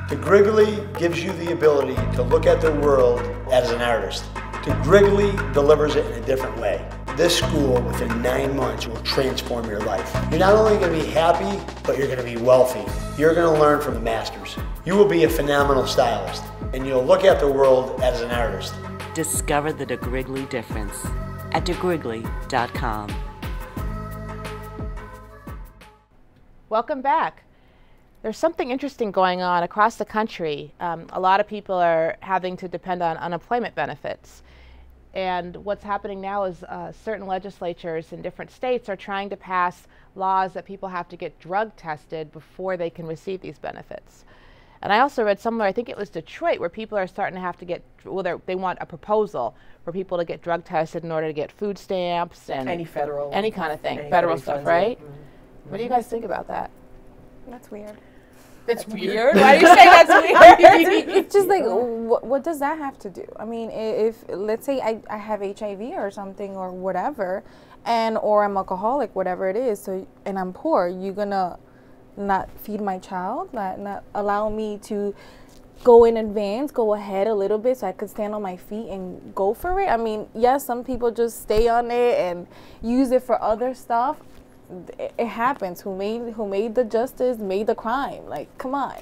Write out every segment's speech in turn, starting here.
De Grigley gives you the ability to look at the world as an artist. De Grigley delivers it in a different way. This school, within 9 months, will transform your life. You're not only going to be happy, but you're going to be wealthy. You're going to learn from the masters. You will be a phenomenal stylist, and you'll look at the world as an artist. Discover the De Grigley difference at degrigley.com. Welcome back. There's something interesting going on across the country. A lot of people are having to depend on unemployment benefits. And what's happening now is certain legislatures in different states are trying to pass laws that people have to get drug tested before they can receive these benefits. And I also read somewhere, I think it was Detroit, where people are starting to have to get, well, they want a proposal for people to get drug tested in order to get food stamps and any kind of thing, federal stuff, right? Mm-hmm. What do you guys think about that? That's weird. That's weird? Why do you say that's weird? It's just like, what does that have to do? I mean, if let's say I have HIV or something or whatever, or I'm alcoholic, whatever it is, so and I'm poor, you're gonna not feed my child, not allow me to go in advance, go ahead a little bit so I could stand on my feet and go for it? I mean, yes, some people just stay on it and use it for other stuff. It happens. Who made the justice made the crime. Like, come on.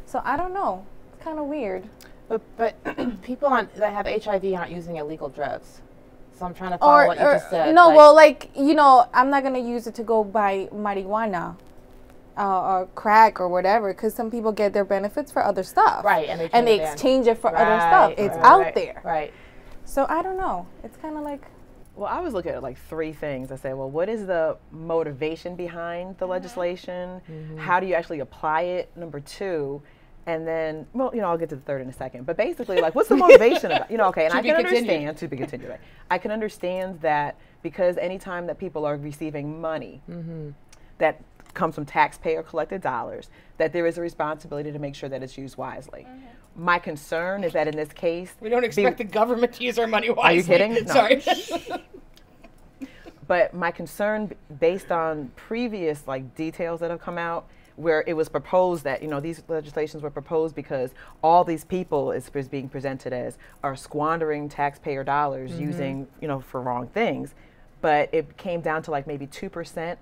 So I don't know. It's kind of weird. But people that have HIV aren't using illegal drugs. So I'm trying to follow what you just said. No, well, like, you know, I'm not gonna use it to go buy marijuana or crack or whatever, because some people get their benefits for other stuff. Right, and they exchange it for other stuff. It's out there. Right. So I don't know. It's kind of like. Well, I was looking at like three things. I said, well, what is the motivation behind the legislation? Mm-hmm. How do you actually apply it? Number two, and then, well, you know, I'll get to the third in a second. But basically, like, what's the motivation about, you know, okay, and I can understand, to be continued, right? I can understand that because anytime that people are receiving money that comes from taxpayer collected dollars, that there is a responsibility to make sure that it's used wisely. My concern is that in this case, we don't expect the government to use our money wisely. Are you kidding? No. Sorry. But my concern, based on previous like details that have come out, where it was proposed that, you know, these legislations were proposed because all these people is being presented as are squandering taxpayer dollars using, you know, for wrong things. But it came down to like maybe 2%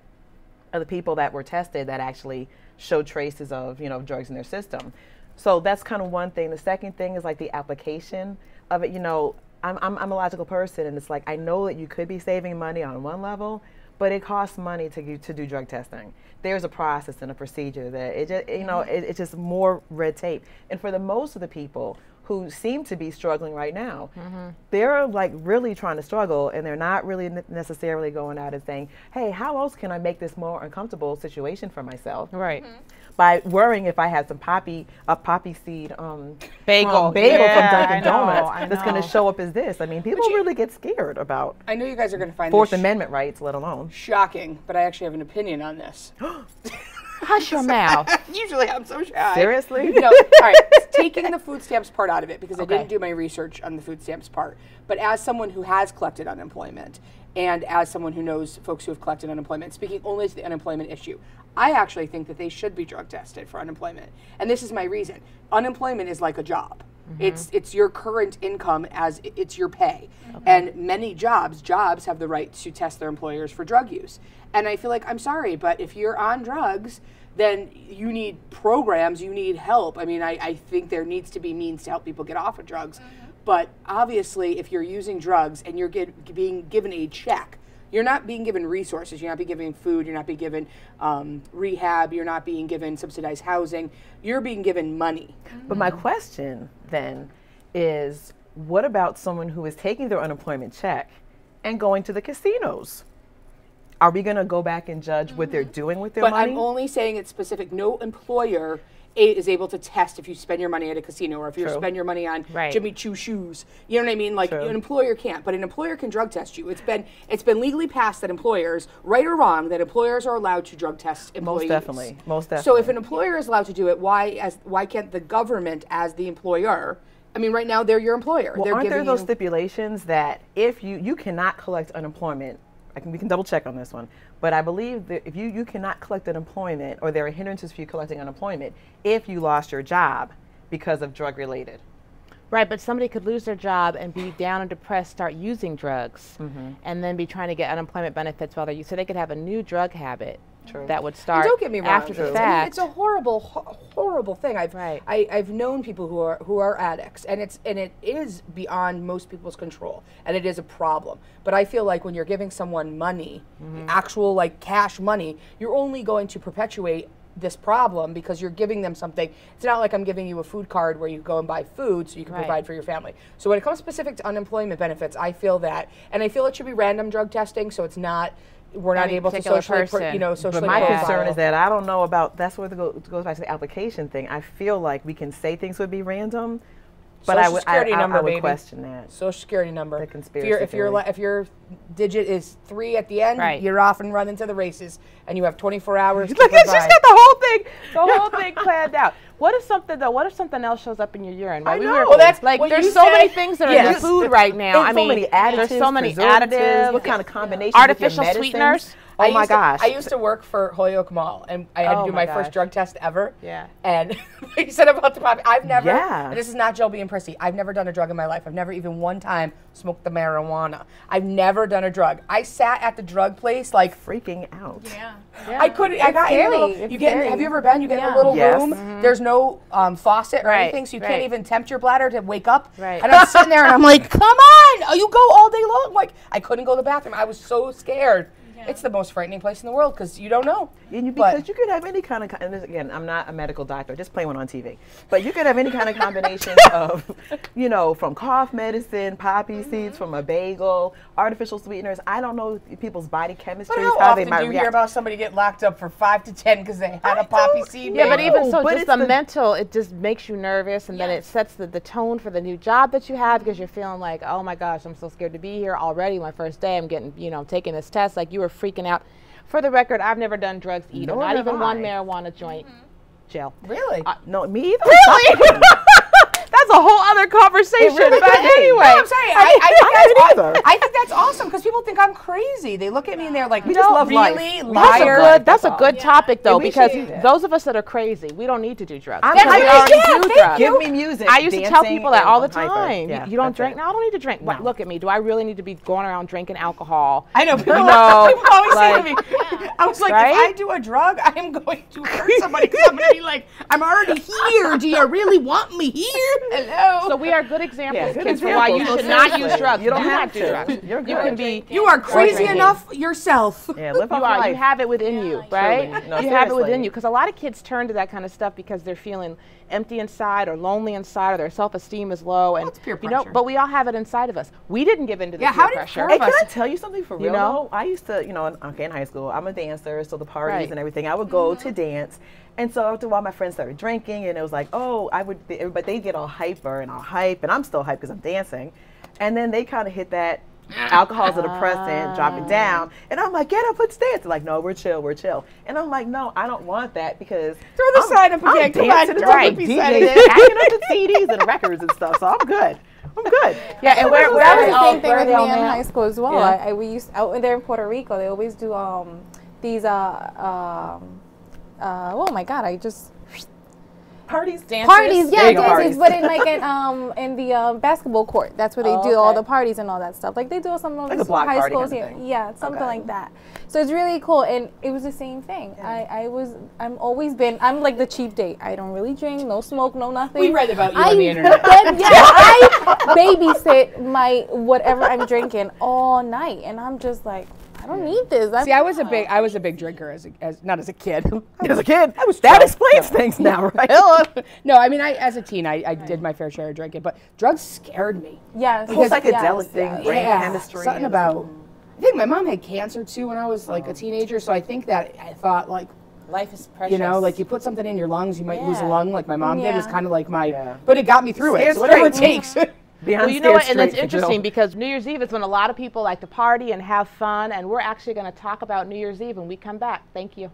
of the people that were tested that actually showed traces of, you know, drugs in their system. So that's kind of one thing. The second thing is like the application of it. You know, I'm a logical person, and it's like I know that you could be saving money on one level, but it costs money to do drug testing. There's a process and a procedure that it just, you know, it's just more red tape. And for the most of the people who seem to be struggling right now, they're like really trying to struggle, and they're not really necessarily going out and saying, hey, how else can I make this more uncomfortable situation for myself? Right. By worrying if I had some poppy seed bagel from Dunkin' Donuts that's going to show up as this. I mean, people really get scared about. I know you guys are going to find Fourth Amendment rights, let alone shocking, but I actually have an opinion on this. Hush your mouth. Usually I'm so shy. Seriously? No. All right. Taking the food stamps part out of it, because I didn't do my research on the food stamps part. But as someone who has collected unemployment, and as someone who knows folks who have collected unemployment, speaking only to the unemployment issue, I actually think that they should be drug tested for unemployment. And this is my reason. Unemployment is like a job. It's your current income as it's your pay. And many jobs have the right to test their employers for drug use. And I feel like, I'm sorry, but if you're on drugs, then you need programs, you need help. I mean, I think there needs to be means to help people get off of drugs. But obviously, if you're using drugs and you're being given a check, you're not being given resources. You're not being given food. You're not being given rehab. You're not being given subsidized housing. You're being given money. But my question then is, what about someone who is taking their unemployment check and going to the casinos? Are we going to go back and judge what they're doing with their money? But I'm only saying it's specific. No employer is able to test if you spend your money at a casino or if you spend your money on Jimmy Choo shoes. You know what I mean? Like an employer can't, but an employer can drug test you. It's been legally passed that employers, right or wrong, that employers are allowed to drug test employees. Most definitely. So if an employer is allowed to do it, why can't the government as the employer? I mean, right now they're your employer. Well, aren't there those stipulations that if you cannot collect unemployment? We can double check on this one, but I believe that if you cannot collect unemployment, or there are hindrances for you collecting unemployment if you lost your job, because of drug related. Right, but somebody could lose their job and be down and depressed, start using drugs, and then be trying to get unemployment benefits while they're so they could have a new drug habit that would start don't get me wrong, after the fact. I mean, it's a horrible thing. I've known people who are addicts, and it is beyond most people's control, and it is a problem. But I feel like when you're giving someone money, actual like cash money, you're only going to perpetuate this problem because you're giving them something. It's not like I'm giving you a food card where you go and buy food so you can provide for your family. So when it comes specific to unemployment benefits, I feel that, and I feel it should be random drug testing, so it's not, we're not able to socially, socially. But my concern is that I don't know about, that's where it goes back to the application thing. I feel like we can say things would be random, but I would question that. Social Security number. The conspiracy if your digit is 3 at the end, you're off and running to the races, and you have 24 hours. Look, she's got the whole thing planned out. What if something else shows up in your urine? Right? I know. Well, that's like there's so many things that are in the food right now. I mean, so many additives, there's so many additives. What kind of combinations? Artificial sweeteners. Oh my gosh. I used to work for Holyoke Mall, and I had to do my first drug test ever. Yeah. And you said about the poppy. I've never, and this is not Jill being prissy, I've never done a drug in my life. I've never even one time smoked the marijuana. I've never done a drug. I sat at the drug place like freaking out. Yeah. I couldn't. I got in a little, have you ever been? You get in a little room. There's no faucet or anything, so you can't even tempt your bladder to wake up. Right. And I'm sitting there and I'm like, come on, you go all day long. Like I couldn't go to the bathroom. I was so scared. It's the most frightening place in the world because you don't know. Because you could have any kind of, and this, again, I'm not a medical doctor, just play one on TV. But you could have any kind of combination of, from cough medicine, poppy seeds, from a bagel, artificial sweeteners. I don't know people's body chemistry. But how often do you hear about somebody get locked up for 5 to 10 because they had a poppy seed? Yeah, but even so, just the mental, it just makes you nervous, and then it sets the tone for the new job that you have because you're feeling like, oh my gosh, I'm so scared to be here already. My first day, I'm getting, I'm taking this test. Like you were freaking out. For the record, I've never done drugs either. Not even one marijuana joint. Jill. Really? No, me either. Really? That's a whole other conversation. Really but anyway, no, I'm saying I think that's awesome because people think I'm crazy. They look at me and they're like, "We just love really, life." liar." That's a good topic though, because those of us that are crazy, we don't need to do drugs. We already do drugs. Give me music. I used to tell people that all the time. Yeah, you don't drink? No, I don't need to drink. No. Look at me. Do I really need to be going around drinking alcohol? I know. People always say to me, I was like, if I do a drug, I am going to hurt somebody because I'm going to be like, I'm already here. Do you really want me here? Hello. So we are good examples, kids, for why you should not use drugs. You don't have to do drugs. You are crazy enough yourself. Yeah, live off life. You have it within you, right? No, you have it within you, because a lot of kids turn to that kind of stuff because they're feeling empty inside or lonely inside or their self-esteem is low, and it's peer pressure. but we all have it inside of us. We didn't give in to the peer pressure. Hey, can I tell you something for real? Though? I used to, in high school, I'm a dancer, so the parties and everything, I would go to dance. And so after a while, my friends started drinking, and it was like, but they get all hyper and all hype, and I'm still hype because I'm dancing. And then they kind of hit that alcohol's a depressant, drop it down. And I'm like, get up, let's dance. They're like, no, we're chill. And I'm like, no, I don't want that because throw the sign up again. Come on, DJs, acting up the CDs and records and stuff. So I'm good. Yeah, and that was the same thing with me in high school as well. Yeah. We used out there in Puerto Rico. They always do these oh my God, I just parties, dances, but in the basketball court. That's where they do all the parties and all that stuff. Like they do some of those high schools here. Yeah, something like that. So it's really cool, and it was the same thing. Yeah. I'm like the cheap date. I don't really drink, no smoke, no nothing. We read about you on the internet. I babysit my whatever I'm drinking all night, and I'm just like, I don't need this. See, I was a big drinker as not as a kid. As a kid, that explains things now, right? No, I mean, as a teen, I did my fair share of drinking, but drugs scared me. Yes, the whole psychedelic thing, brain chemistry. Something about. I think my mom had cancer too when I was like a teenager, so I think that I thought like life is precious. Like you put something in your lungs, you might lose a lung, like my mom did. It was kind of like but it got me through it. So whatever it takes. Well, you know what, and it's interesting because New Year's Eve is when a lot of people like to party and have fun, and we're actually going to talk about New Year's Eve when we come back. Thank you.